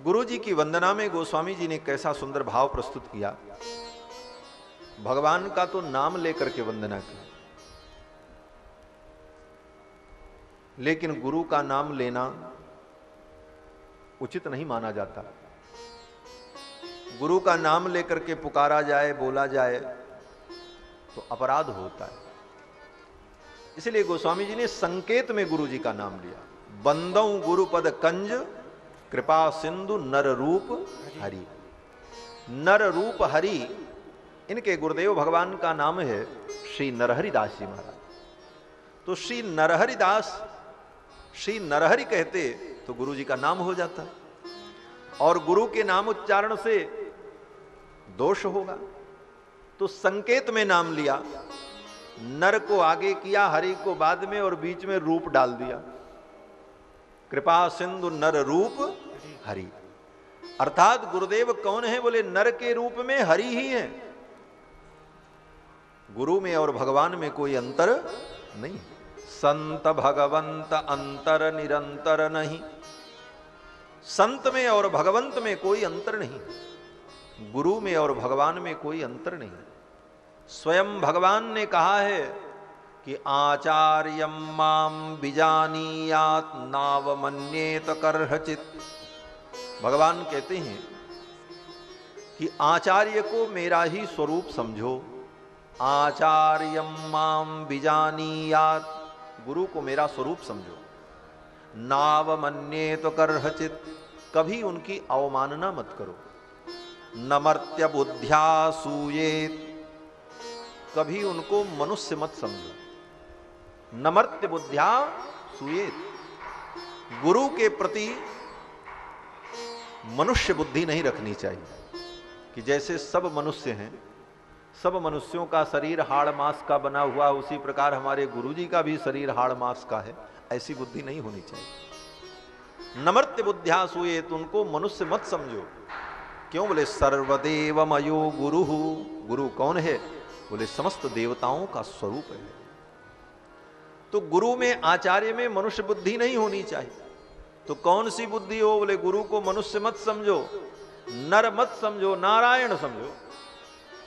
गुरु जी की वंदना में गोस्वामी जी ने कैसा सुंदर भाव प्रस्तुत किया। भगवान का तो नाम लेकर के वंदना की, लेकिन गुरु का नाम लेना उचित नहीं माना जाता। गुरु का नाम लेकर के पुकारा जाए, बोला जाए तो अपराध होता है। इसलिए गोस्वामी जी ने संकेत में गुरु जी का नाम लिया। बंदऊ गुरुपद कंज कृपा सिंधु नर रूप हरि। नर रूप हरि, इनके गुरुदेव भगवान का नाम है श्री नरहरिदास जी महाराज। तो श्री नरहरिदास, श्री नरहरि कहते तो गुरु जी का नाम हो जाता, और गुरु के नाम उच्चारण से दोष होगा। तो संकेत में नाम लिया, नर को आगे किया, हरि को बाद में, और बीच में रूप डाल दिया। कृपा सिंधु नर रूप हरि, अर्थात गुरुदेव कौन है? बोले नर के रूप में हरि ही है। गुरु में और भगवान में कोई अंतर नहीं। संत भगवंत अंतर निरंतर नहीं। संत में और भगवंत में कोई अंतर नहीं, गुरु में और भगवान में कोई अंतर नहीं। स्वयं भगवान ने कहा है कि आचार्यम माम विजानीयात नावमन्येत करहचित। भगवान कहते हैं कि आचार्य को मेरा ही स्वरूप समझो। आचार्यम माम विजानीयात, गुरु को मेरा स्वरूप समझो। नावमन्येत करहचित, कभी उनकी अवमानना मत करो। नमर्त्य बुद्ध्या सूयेत, कभी उनको मनुष्य मत समझो। नमर्त्य बुद्ध्या सूयेत, गुरु के प्रति मनुष्य बुद्धि नहीं रखनी चाहिए कि जैसे सब मनुष्य हैं, सब मनुष्यों का शरीर हाड़ मांस का बना हुआ, उसी प्रकार हमारे गुरु जी का भी शरीर हाड़ मांस का है। ऐसी बुद्धि नहीं होनी चाहिए। नमर्त्य बुद्ध्या सूयेत, उनको मनुष्य मत समझो। क्यों? बोले सर्वदेवमयो गुरु। गुरु कौन है? बोले समस्त देवताओं का स्वरूप है। तो गुरु में, आचार्य में मनुष्य बुद्धि नहीं होनी चाहिए। तो कौन सी बुद्धि हो? बोले गुरु को मनुष्य मत समझो, नर मत समझो, नारायण समझो।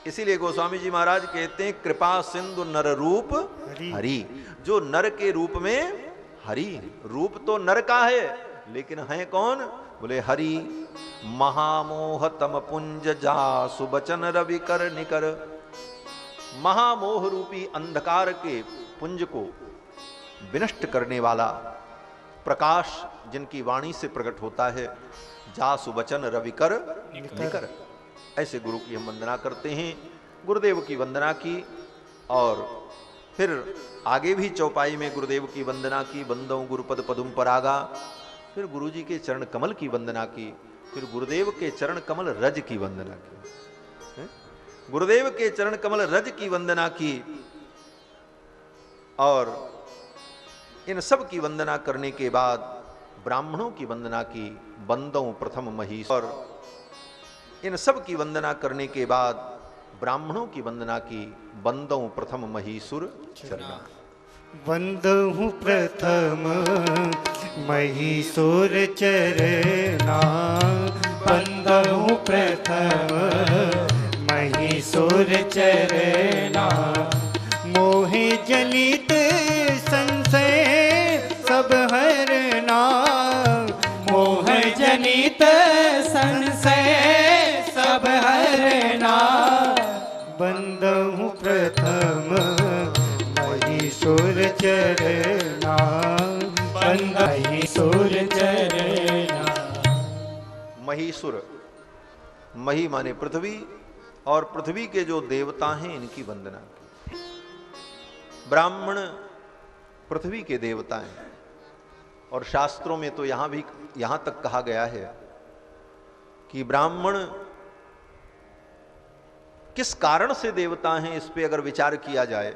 इसीलिए गोस्वामी जी महाराज कहते हैं कृपा सिंधु नर रूप हरि। जो नर के रूप में हरि, रूप तो नर का है लेकिन है कौन? बोले हरि। महामोह तम पुंज जा सुबचन रवि कर निकर। महामोह रूपी अंधकार के पुंज को विनष्ट करने वाला प्रकाश जिनकी वाणी से प्रकट होता है, जा सुबचन रविकर निकर। ऐसे गुरु की हम वंदना करते हैं। गुरुदेव की वंदना की, और फिर आगे भी चौपाई में गुरुदेव की वंदना की। बंदों गुरुपद पदुम परागा, फिर गुरु जी के चरण कमल की वंदना की, फिर गुरुदेव के चरण कमल रज की वंदना की। गुरुदेव के चरण कमल रज की वंदना की, और इन सब की वंदना करने के बाद ब्राह्मणों की वंदना की। बंदों प्रथम महीस, और इन सब की वंदना करने के बाद ब्राह्मणों की वंदना की। बंदों प्रथम महीसुर चरणा। वंदहु प्रथम महीसुर चरणा। वंदहु प्रथम महीसुर चरणा। मोहे जनित संशय सब हरना। मोह जनित संशय सब हरना। बंदहु प्रथम महीसुर चरणा। महीसुर चरणा। महीसुर, मही माने पृथ्वी, और पृथ्वी के जो देवता हैं इनकी वंदना की। ब्राह्मण पृथ्वी के देवता हैं, और शास्त्रों में तो यहां तक कहा गया है कि ब्राह्मण किस कारण से देवता हैं, इस पे अगर विचार किया जाए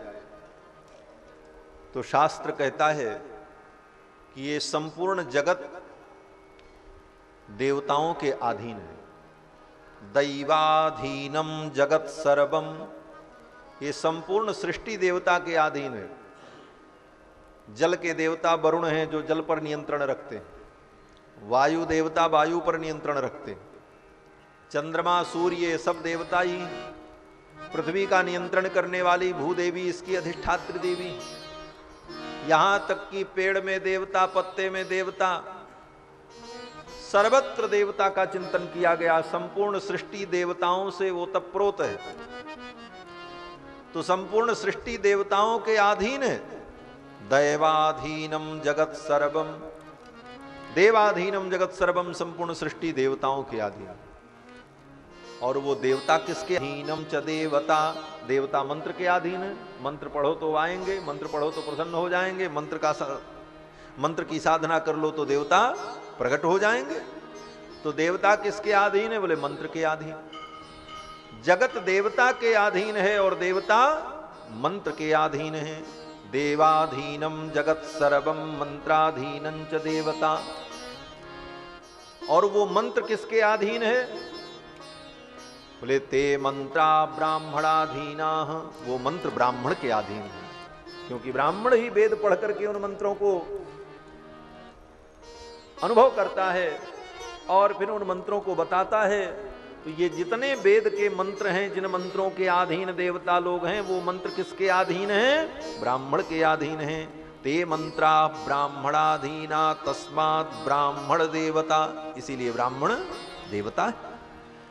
तो शास्त्र कहता है कि ये संपूर्ण जगत देवताओं के अधीन है। दैवाधीनम जगत सर्वम, ये संपूर्ण सृष्टि देवता के अधीन है। जल के देवता वरुण हैं जो जल पर नियंत्रण रखते हैं। वायु देवता वायु पर नियंत्रण रखते हैं, चंद्रमा सूर्य ये सब देवता ही, पृथ्वी का नियंत्रण करने वाली भूदेवी इसकी अधिष्ठात्री देवी, यहां तक कि पेड़ में देवता, पत्ते में देवता, सर्वत्र देवता का चिंतन किया गया। संपूर्ण सृष्टि देवताओं से ओतप्रोत है, तो संपूर्ण सृष्टि देवताओं के अधीन है। दैवाधीनम जगत सर्वम, देवाधीनम जगत सर्वम, संपूर्ण सृष्टि देवताओं के अधीन। और वो देवता किसके अधीनम च देवता, देवता मंत्र के अधीन है। मंत्र पढ़ो तो आएंगे, मंत्र पढ़ो तो प्रसन्न हो जाएंगे, मंत्र की साधना कर लो तो देवता प्रकट हो जाएंगे। तो देवता किसके अधीन है? बोले मंत्र के अधीन। जगत देवता के अधीन है और देवता मंत्र के अधीन है। देवाधीनम जगत सर्वम मंत्राधीनं च देवता। और वो मंत्र किसके अधीन है? बोले ते मंत्रा ब्राह्मणाधीना, वो मंत्र ब्राह्मण के अधीन है, क्योंकि ब्राह्मण ही वेद पढ़ करके उन मंत्रों को अनुभव करता है और फिर उन मंत्रों को बताता है। तो ये जितने वेद के मंत्र हैं, जिन मंत्रों के अधीन देवता लोग हैं, वो मंत्र किसके अधीन हैं? ब्राह्मण के अधीन हैं। ते मंत्रा ब्राह्मणाधीना तस्मात् ब्राह्मण देवता, इसीलिए ब्राह्मण देवता है।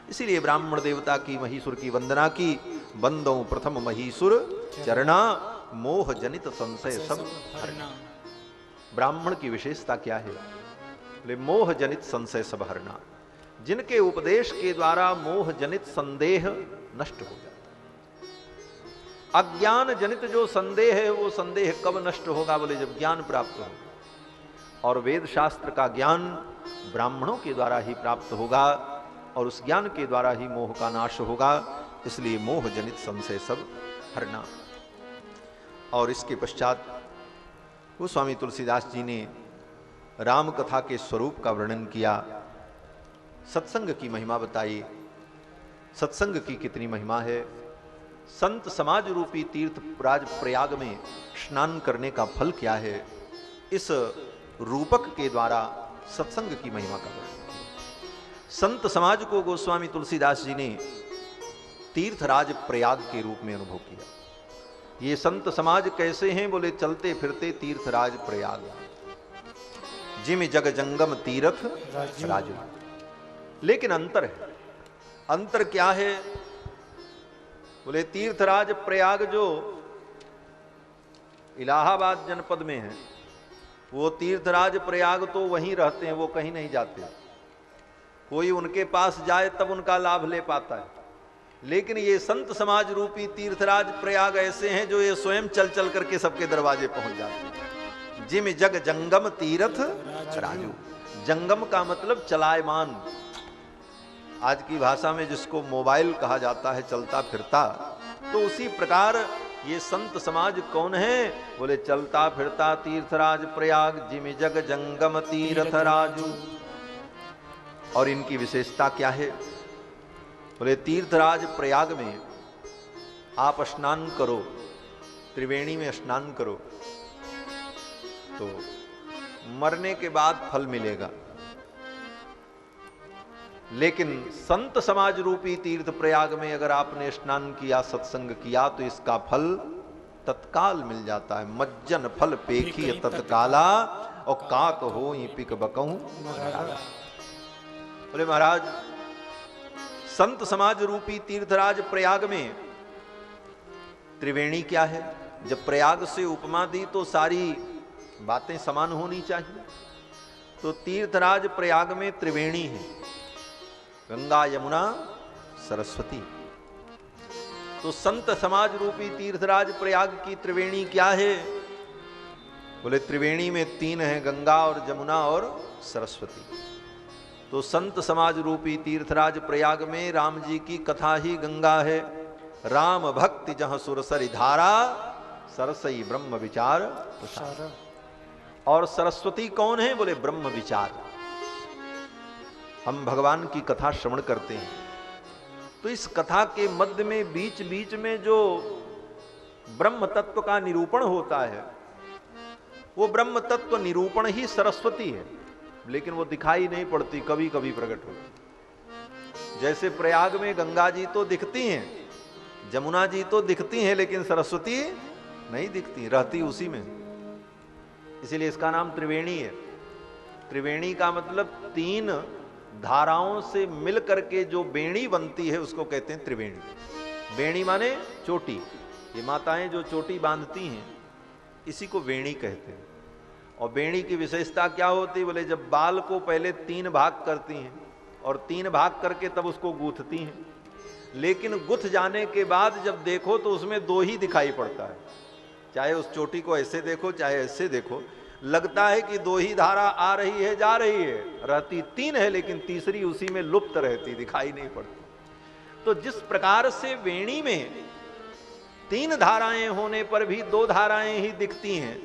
इसीलिए ब्राह्मण देवता की महिषुर की वंदना की। बंदो प्रथम महिषुर चरणा, मोह जनित संशय सब हरना। ब्राह्मण की विशेषता क्या है? बोले मोह जनित संशय सब हरना। जिनके उपदेश के द्वारा मोह जनित संदेह नष्ट हो जाता है। अज्ञान जनित जो संदेह है, वो संदेह कब नष्ट होगा? बोले जब ज्ञान प्राप्त हो। और वेद शास्त्र का ज्ञान ब्राह्मणों के द्वारा ही प्राप्त होगा और उस ज्ञान के द्वारा ही मोह का नाश होगा। इसलिए मोह जनित संशय सब हरना। और इसके पश्चात वो स्वामी तुलसीदास जी ने राम कथा के स्वरूप का वर्णन किया, सत्संग की महिमा बताई। सत्संग की कितनी महिमा है। संत समाज रूपी तीर्थ राज प्रयाग में स्नान करने का फल क्या है, इस रूपक के द्वारा सत्संग की महिमा का वर्णन। संत समाज को गोस्वामी तुलसीदास जी ने तीर्थराज प्रयाग के रूप में अनुभव किया। ये संत समाज कैसे हैं? बोले चलते फिरते तीर्थराज प्रयाग, जिम जग जंगम तीर्थ राजू। लेकिन अंतर है। अंतर क्या है? बोले तीर्थराज प्रयाग जो इलाहाबाद जनपद में है, वो तीर्थराज प्रयाग तो वहीं रहते हैं, वो कहीं नहीं जाते। कोई उनके पास जाए तब उनका लाभ ले पाता है। लेकिन ये संत समाज रूपी तीर्थराज प्रयाग ऐसे हैं जो ये स्वयं चल चल करके सबके दरवाजे पहुंच जाते हैं। जिम जग जंगम तीर्थ राजू। जंगम का मतलब चलायमान। आज की भाषा में जिसको मोबाइल कहा जाता है, चलता फिरता, तो उसी प्रकार ये संत समाज कौन है? बोले चलता फिरता तीर्थराज प्रयाग, जिम जग जंगम तीर्थ राजू। और इनकी विशेषता क्या है? बोले तीर्थराज प्रयाग में आप स्नान करो, त्रिवेणी में स्नान करो, तो मरने के बाद फल मिलेगा। लेकिन संत समाज रूपी तीर्थ प्रयाग में अगर आपने स्नान किया, सत्संग किया, तो इसका फल तत्काल मिल जाता है। मज्जन फल पेखी तत्काला, और काक हो पिक बकहूं। बोले महाराज, संत समाज रूपी तीर्थराज प्रयाग में त्रिवेणी क्या है? जब प्रयाग से उपमा दी तो सारी बातें समान होनी चाहिए। तो तीर्थराज प्रयाग में त्रिवेणी है, गंगा यमुना सरस्वती। तो संत समाज रूपी तीर्थराज प्रयाग की त्रिवेणी क्या है? बोले त्रिवेणी में तीन है, गंगा और जमुना और सरस्वती। तो संत समाज रूपी तीर्थराज प्रयाग में राम जी की कथा ही गंगा है। राम भक्ति जहां सुरसरी धारा, सरसई ब्रह्म विचार तुषार। और सरस्वती कौन है? बोले ब्रह्म विचार। हम भगवान की कथा श्रवण करते हैं, तो इस कथा के मध्य में बीच बीच में जो ब्रह्म तत्व का निरूपण होता है, वो ब्रह्म तत्व निरूपण ही सरस्वती है। लेकिन वो दिखाई नहीं पड़ती, कभी कभी प्रकट होती। जैसे प्रयाग में गंगा जी तो दिखती हैं, जमुना जी तो दिखती हैं, लेकिन सरस्वती नहीं दिखती, रहती उसी में। इसीलिए इसका नाम त्रिवेणी है। त्रिवेणी का मतलब तीन धाराओं से मिल करके जो बेणी बनती है उसको कहते हैं त्रिवेणी। बेणी माने चोटी, ये माताएं जो चोटी बांधती हैं इसी को वेणी कहते हैं। और बेणी की विशेषता क्या होती है बोले, जब बाल को पहले 3 भाग करती हैं और 3 भाग करके तब उसको गूंथती हैं, लेकिन गुथ जाने के बाद जब देखो तो उसमें 2 ही दिखाई पड़ता है। चाहे उस चोटी को ऐसे देखो चाहे ऐसे देखो, लगता है कि 2 ही धारा आ रही है जा रही है, रहती 3 है, लेकिन तीसरी उसी में लुप्त रहती, दिखाई नहीं पड़ती। तो जिस प्रकार से वेणी में 3 धाराएं होने पर भी 2 धाराएं ही दिखती हैं,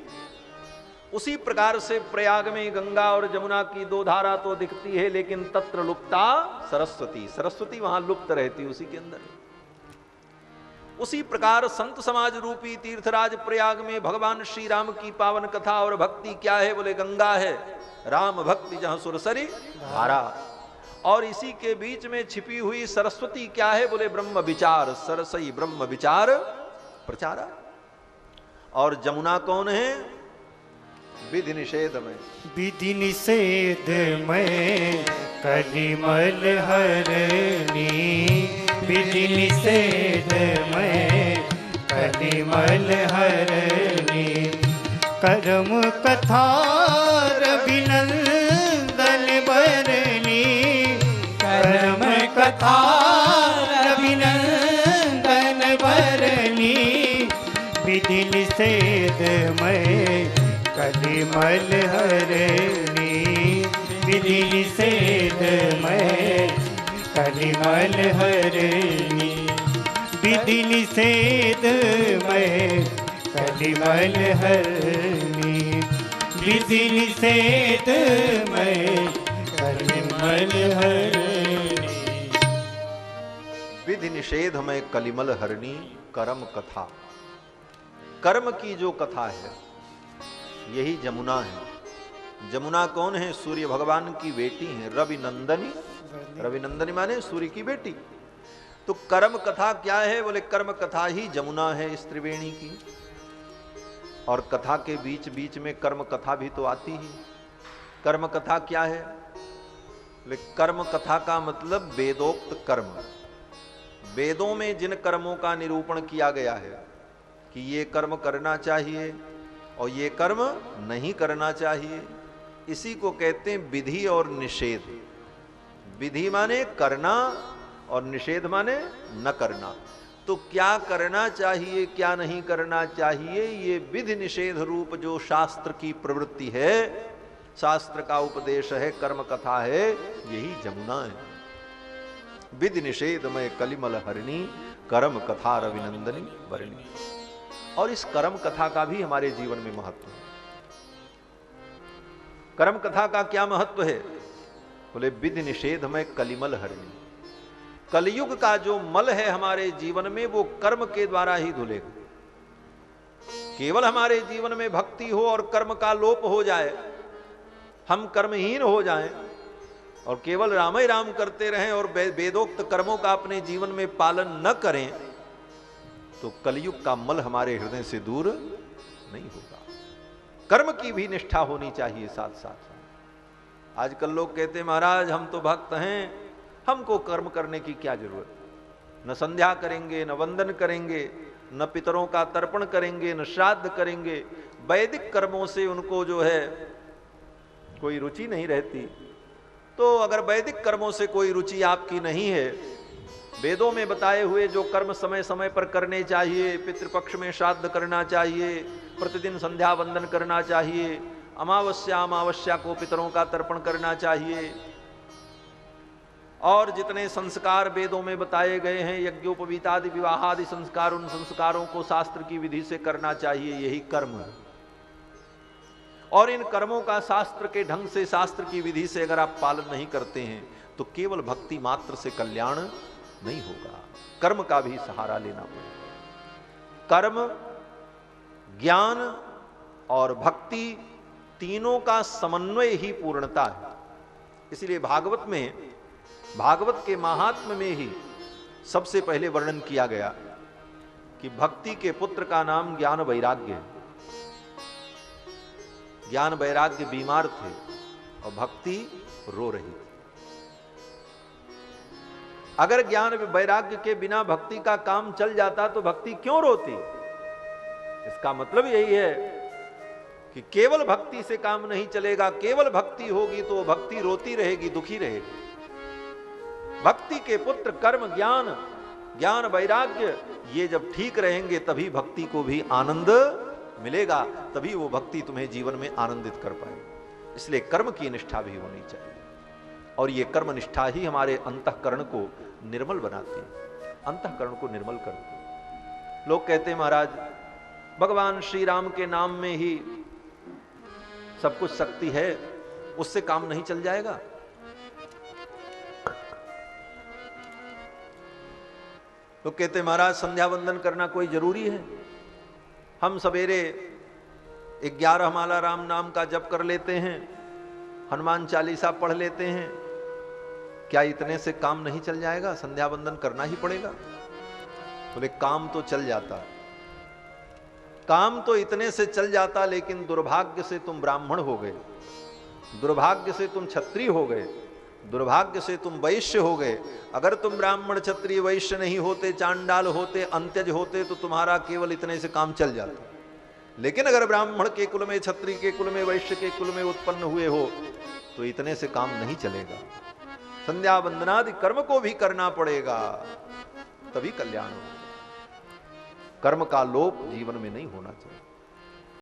उसी प्रकार से प्रयाग में गंगा और जमुना की 2 धारा तो दिखती है, लेकिन तत्र लुप्ता सरस्वती, सरस्वती वहां लुप्त रहती उसी के अंदर। उसी प्रकार संत समाज रूपी तीर्थराज प्रयाग में भगवान श्री राम की पावन कथा और भक्ति क्या है बोले, गंगा है, राम भक्ति जहां सुरसरी धारा। और इसी के बीच में छिपी हुई सरस्वती क्या है बोले, ब्रह्म विचार, सरसई ब्रह्म विचार प्रचारा। और जमुना कौन है, विधि निषेध में, विधि निषेध में कलिमल हरनी, विधि निषेध में कलिमल हरनी, कर्म कथा रविनंदन बरनी, कर्म कथा रविनंदन बरनी, विधि निषेध में कलिमल हरनी, विधि निषेध में कलिमल हरनी, विधि निषेध में कलिमल हरनी, विधि निषेध में कलिमल हरनी। विधि निषेध में कलिमल हरनी, कर्म कथा, कर्म की जो कथा है यही जमुना है। जमुना कौन है, सूर्य भगवान की बेटी है, रवि नंदनी, रवि नंदनी माने सूर्य की बेटी। तो कर्म कथा क्या है बोले, कर्म कथा ही जमुना है इस त्रिवेणी की। और कथा के बीच बीच में कर्म कथा भी तो आती ही। कर्म कथा क्या है बोले, कर्म कथा का मतलब वेदोक्त कर्म, वेदों में जिन कर्मों का निरूपण किया गया है कि ये कर्म करना चाहिए और ये कर्म नहीं करना चाहिए, इसी को कहते हैं विधि और निषेध। विधि माने करना और निषेध माने न करना। तो क्या करना चाहिए क्या नहीं करना चाहिए, ये विधि निषेध रूप जो शास्त्र की प्रवृत्ति है, शास्त्र का उपदेश है, कर्म कथा है, यही जमुना है। विधि निषेध में कलिमल हरिणी, कर्म कथा रविनंदनी वरणी। और इस कर्म कथा का भी हमारे जीवन में महत्व है। कर्म कथा का क्या महत्व है बोले, विधि निषेध में कलिमल हरनी। कलयुग का जो मल है हमारे जीवन में वो कर्म के द्वारा ही धुलेगा। केवल हमारे जीवन में भक्ति हो और कर्म का लोप हो जाए, हम कर्महीन हो जाएं और केवल राम ही राम करते रहें और वेदोक्त कर्मों का अपने जीवन में पालन न करें, तो कलयुग का मल हमारे हृदय से दूर नहीं होगा। कर्म की भी निष्ठा होनी चाहिए साथ साथ। आजकल लोग कहते हैं महाराज हम तो भक्त हैं, हमको कर्म करने की क्या जरूरत, न संध्या करेंगे, न वंदन करेंगे, न पितरों का तर्पण करेंगे, न श्राद्ध करेंगे। वैदिक कर्मों से उनको जो है कोई रुचि नहीं रहती। तो अगर वैदिक कर्मों से कोई रुचि आपकी नहीं है, वेदों में बताए हुए जो कर्म समय समय पर करने चाहिए, पितृपक्ष में श्राद्ध करना चाहिए, प्रतिदिन संध्या वंदन करना चाहिए, अमावस्या अमावस्या को पितरों का तर्पण करना चाहिए, और जितने संस्कार वेदों में बताए गए हैं, यज्ञोपवीतादि विवाहादि संस्कार, उन संस्कारों को शास्त्र की विधि से करना चाहिए, यही कर्म है। और इन कर्मों का शास्त्र के ढंग से, शास्त्र की विधि से अगर आप पालन नहीं करते हैं तो केवल भक्ति मात्र से कल्याण नहीं होगा, कर्म का भी सहारा लेना पड़ेगा। कर्म, ज्ञान और भक्ति तीनों का समन्वय ही पूर्णता है। इसलिए भागवत में, भागवत के महात्म्य में ही सबसे पहले वर्णन किया गया कि भक्ति के पुत्र का नाम ज्ञान वैराग्य है। ज्ञान वैराग्य बीमार थे और भक्ति रो रही थी। अगर ज्ञान वैराग्य के बिना भक्ति का काम चल जाता तो भक्ति क्यों रोती? इसका मतलब यही है कि केवल भक्ति से काम नहीं चलेगा। केवल भक्ति होगी तो भक्ति रोती रहेगी, दुखी रहेगी। भक्ति के पुत्र कर्म, ज्ञान, ज्ञान वैराग्य, ये जब ठीक रहेंगे तभी भक्ति को भी आनंद मिलेगा, तभी वो भक्ति तुम्हें जीवन में आनंदित कर पाए। इसलिए कर्म की निष्ठा भी होनी चाहिए और ये कर्म निष्ठा ही हमारे अंतःकरण को निर्मल बनाती है, अंतःकरण को निर्मल करती है। लोग कहते हैं महाराज भगवान श्री राम के नाम में ही सब कुछ शक्ति है, उससे काम नहीं चल जाएगा। लोग कहते हैं महाराज संध्या वंदन करना कोई जरूरी है? हम सवेरे 11 माला राम नाम का जप कर लेते हैं, हनुमान चालीसा पढ़ लेते हैं, क्या इतने से काम नहीं चल जाएगा? संध्या वंदन करना ही पड़ेगा। बोले काम तो चल जाता, काम तो इतने से चल जाता, लेकिन दुर्भाग्य से तुम ब्राह्मण हो गए, दुर्भाग्य से तुम क्षत्रिय हो गए, दुर्भाग्य से तुम वैश्य हो गए। अगर तुम ब्राह्मण क्षत्रिय वैश्य नहीं होते, चांडाल होते, अंत्यज होते, तो तुम्हारा केवल इतने से काम चल जाता। लेकिन अगर ब्राह्मण के कुल में, क्षत्रिय के कुल में, वैश्य के कुल में उत्पन्न हुए हो तो इतने से काम नहीं चलेगा। संध्या वंदनादि कर्म को भी करना पड़ेगा, तभी कल्याण होगा। कर्म का लोप जीवन में नहीं होना चाहिए।